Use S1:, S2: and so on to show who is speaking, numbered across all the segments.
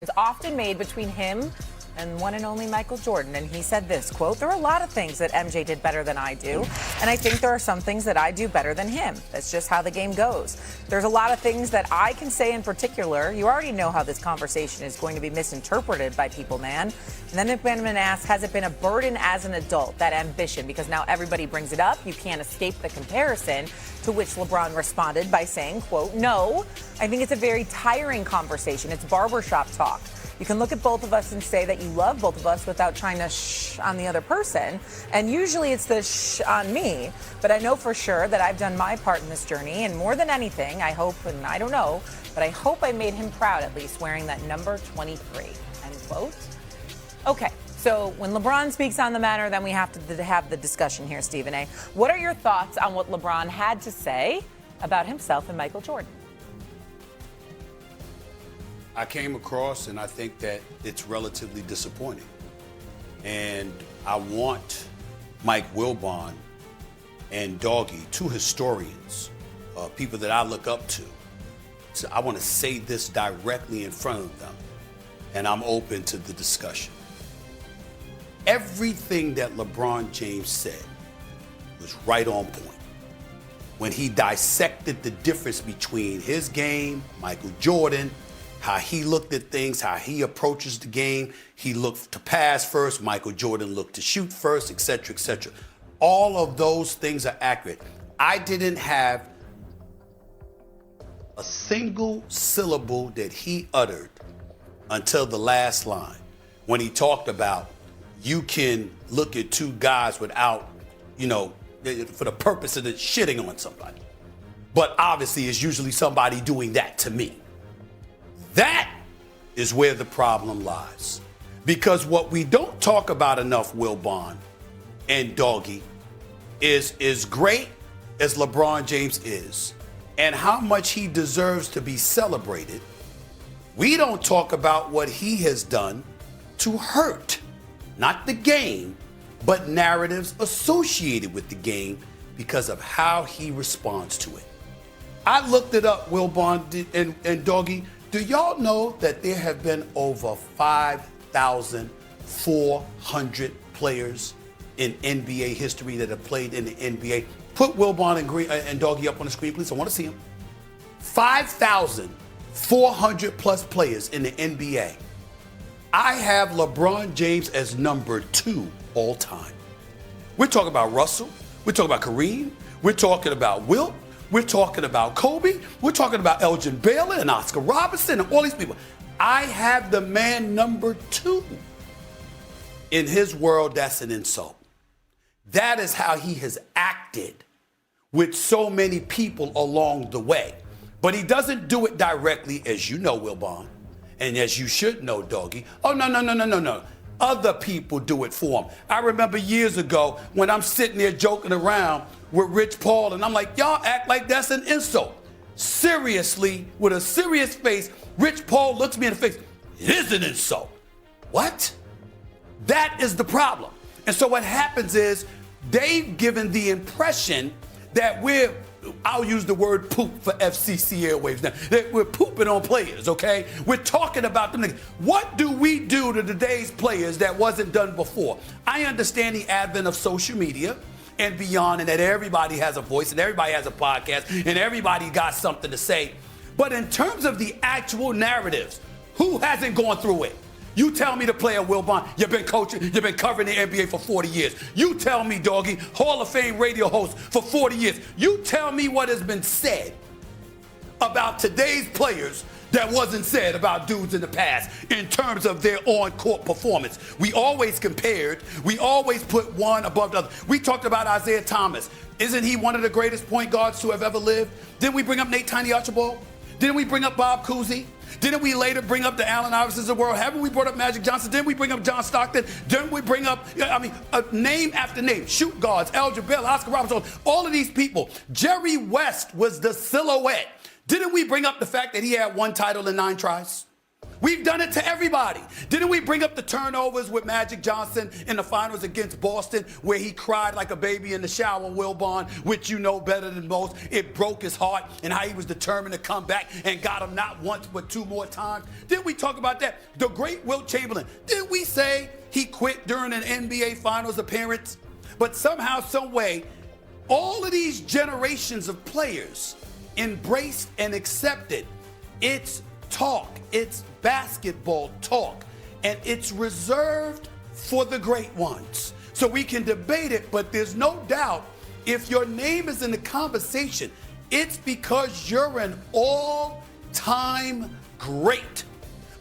S1: It's often made between him and one and only Michael Jordan. And he said this, quote, "There are a lot of things that MJ did better than I do. And I think there are some things that I do better than him. That's just how the game goes. There's a lot of things that I can say in particular. You already know how this conversation is going to be misinterpreted by people, man." And then McManaman asks, has it been a burden as an adult, that ambition? Because now everybody brings it up. You can't escape the comparison. To which LeBron responded by saying, quote, "No, I think it's a very tiring conversation. It's barbershop talk. You can look at both of us and say that you love both of us without trying to shh on the other person. And usually it's the shh on me. But I know for sure that I've done my part in this journey. And more than anything, I hope, and I don't know, but I hope I made him proud, at least wearing that number 23, end quote. Okay, so when LeBron speaks on the matter, then we have to have the discussion here, Stephen A. What are your thoughts on what LeBron had to say about himself and Michael Jordan?
S2: I came across, and I think that it's relatively disappointing. And I want Mike Wilbon and Doggy, two historians, people that I look up to. So I want to say this directly in front of them, and I'm open to the discussion. Everything that LeBron James said was right on point. When he dissected the difference between his game, Michael Jordan, how he looked at things, how he approaches the game. He looked to pass first. Michael Jordan looked to shoot first, et cetera, et cetera. All of those things are accurate. I didn't have a single syllable that he uttered until the last line, when he talked about you can look at two guys without, for the purpose of shitting on somebody. But obviously, it's usually somebody doing that to me. That is where the problem lies. Because what we don't talk about enough, Wilbon and Doggy, is as great as LeBron James is and how much he deserves to be celebrated, we don't talk about what he has done to hurt, not the game, but narratives associated with the game because of how he responds to it. I looked it up, Wilbon and Doggy. Do y'all know that there have been over 5,400 players in NBA history that have played in the NBA? Put Wilbon and Doggy up on the screen, please. I want to see them. 5,400 plus players in the NBA. I have LeBron James as number 2 all time. We're talking about Russell. We're talking about Kareem. We're talking about Wilt. We're talking about Kobe. We're talking about Elgin Baylor and Oscar Robertson and all these people. I have the man number 2. In his world, that's an insult. That is how he has acted with so many people along the way. But he doesn't do it directly, as you know, Wilbon, and as you should know, Doggy. Oh, no. Other people do it for him. I remember years ago when I'm sitting there joking around with Rich Paul, and I'm like, y'all act like that's an insult. Seriously, with a serious face, Rich Paul looks me in the face. It is an insult. What? That is the problem. And so what happens is they've given the impression that I'll use the word poop for FCC airwaves now. That we're pooping on players, okay? We're talking about them. What do we do to today's players that wasn't done before? I understand the advent of social media and beyond, and that everybody has a voice and everybody has a podcast and everybody got something to say. But in terms of the actual narratives, who hasn't gone through it? You tell me the player, Wilbon, you've been coaching, you've been covering the NBA for 40 years. You tell me, Doggy, Hall of Fame radio host for 40 years. You tell me what has been said about today's players that wasn't said about dudes in the past in terms of their on-court performance. We always compared. We always put one above the other. We talked about Isaiah Thomas. Isn't he one of the greatest point guards to have ever lived? Didn't we bring up Nate Tiny Archibald? Didn't we bring up Bob Cousy? Didn't we later bring up the Allen Iversons of the world? Haven't we brought up Magic Johnson? Didn't we bring up John Stockton? Didn't we bring up, name after name, shoot guards, Elgin Baylor, Oscar Robertson, all of these people. Jerry West was the silhouette. Didn't we bring up the fact that he had one title in 9 tries? We've done it to everybody. Didn't we bring up the turnovers with Magic Johnson in the finals against Boston, where he cried like a baby in the shower, Wilbon, which you know better than most? It broke his heart, and how he was determined to come back and got him not once but 2 more times. Didn't we talk about that? The great Wilt Chamberlain. Didn't we say he quit during an NBA Finals appearance? But somehow, some way, all of these generations of players embraced and accepted it's talk, it's basketball talk, and it's reserved for the great ones. So we can debate it, but there's no doubt if your name is in the conversation, it's because you're an all-time great.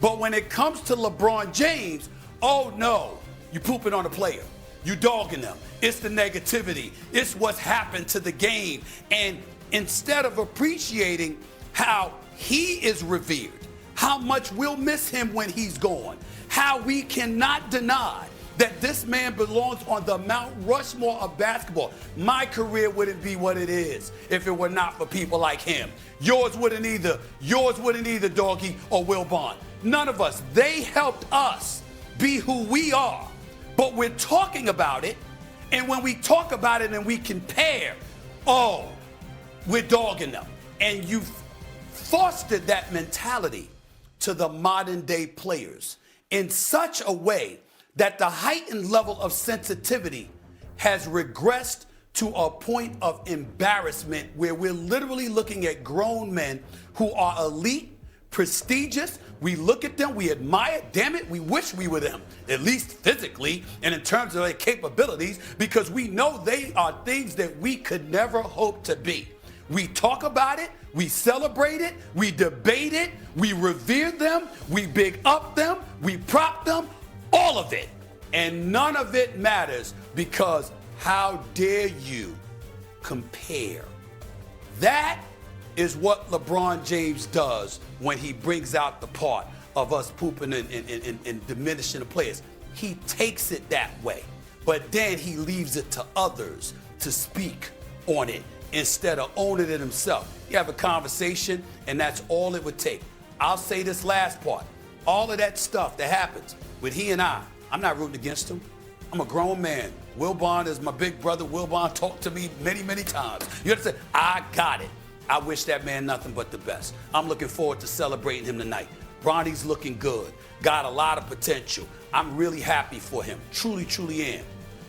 S2: But when it comes to LeBron James, oh no, you pooping on a player. You dogging them. It's the negativity. It's what's happened to the game. And instead of appreciating how he is revered, how much we'll miss him when he's gone, how we cannot deny that this man belongs on the Mount Rushmore of basketball. My career wouldn't be what it is if it were not for people like him. Yours wouldn't either. Yours wouldn't either, Doggy or Wilbon. None of us. They helped us be who we are. But we're talking about it, and when we talk about it and we compare, oh, we're dogging them. And you've fostered that mentality to the modern day players in such a way that the heightened level of sensitivity has regressed to a point of embarrassment where we're literally looking at grown men who are elite, prestigious. We look at them, we admire, damn it, we wish we were them, at least physically and in terms of their capabilities, because we know they are things that we could never hope to be. We talk about it, we celebrate it, we debate it, we revere them, we big up them, we prop them, all of it. And none of it matters because how dare you compare? That is what LeBron James does when he brings out the part of us pooping and diminishing the players. He takes it that way, but then he leaves it to others to speak on it instead of owning it himself. You have a conversation, and that's all it would take. I'll say this last part. All of that stuff that happens with he and I'm not rooting against him. I'm a grown man. Wilbon is my big brother. Wilbon talked to me many, many times. You understand? I got it. I wish that man nothing but the best. I'm looking forward to celebrating him tonight. Bronny's looking good. Got a lot of potential. I'm really happy for him. Truly, truly am.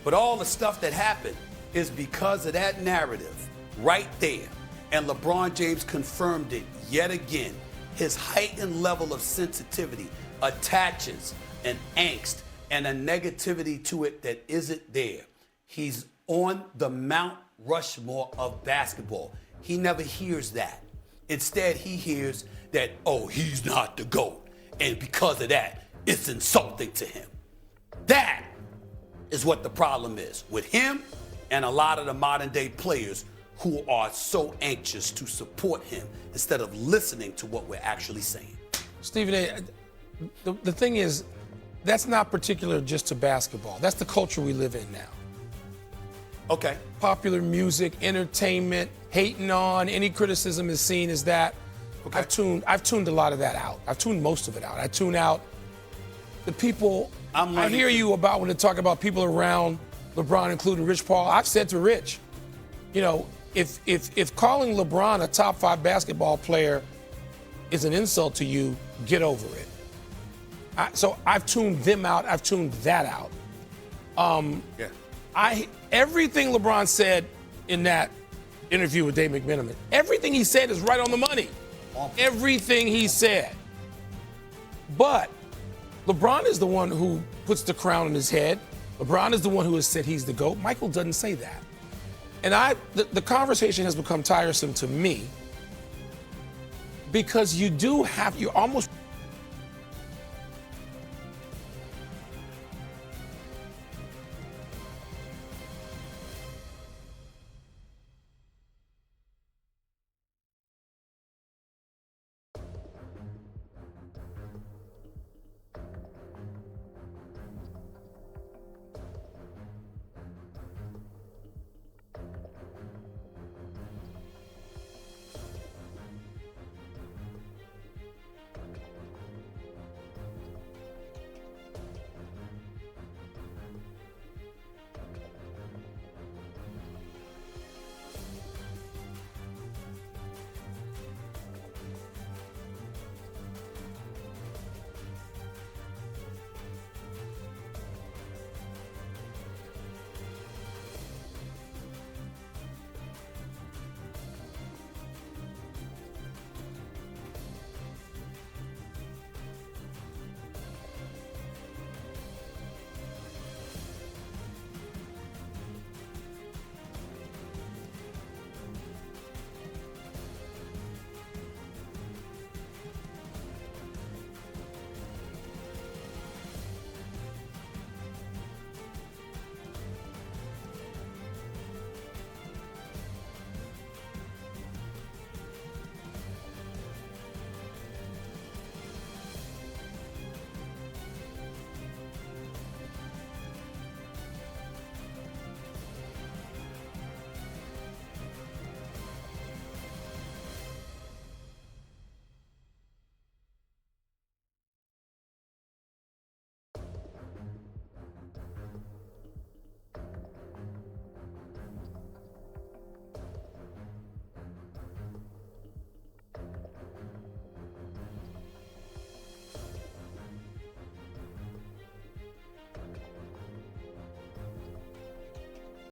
S2: But all the stuff that happened is because of that narrative right there. And LeBron James confirmed it yet again. His heightened level of sensitivity attaches an angst and a negativity to it that isn't there. He's on the Mount Rushmore of basketball. He never hears that. Instead, he hears that, oh, he's not the GOAT. And because of that, it's insulting to him. That is what the problem is with him and a lot of the modern day players who are so anxious to support him instead of listening to what we're actually saying.
S3: Stephen A., the thing is, that's not particular just to basketball. That's the culture we live in now.
S2: Okay.
S3: Popular music, entertainment, hating on, any criticism is seen as that. Okay. I've tuned a lot of that out. I've tuned most of it out. I tune out the people. I hear you about when they talk about people around LeBron, including Rich Paul. I've said to Rich, you know, if calling LeBron a top 5 basketball player is an insult to you, get over it. So I've tuned them out. I've tuned that out. Everything LeBron said in that interview with Dave McMenamin, everything he said is right on the money. Everything he said. But LeBron is the one who puts the crown on his head. LeBron is the one who has said he's the GOAT. Michael doesn't say that. And the conversation has become tiresome to me because you almost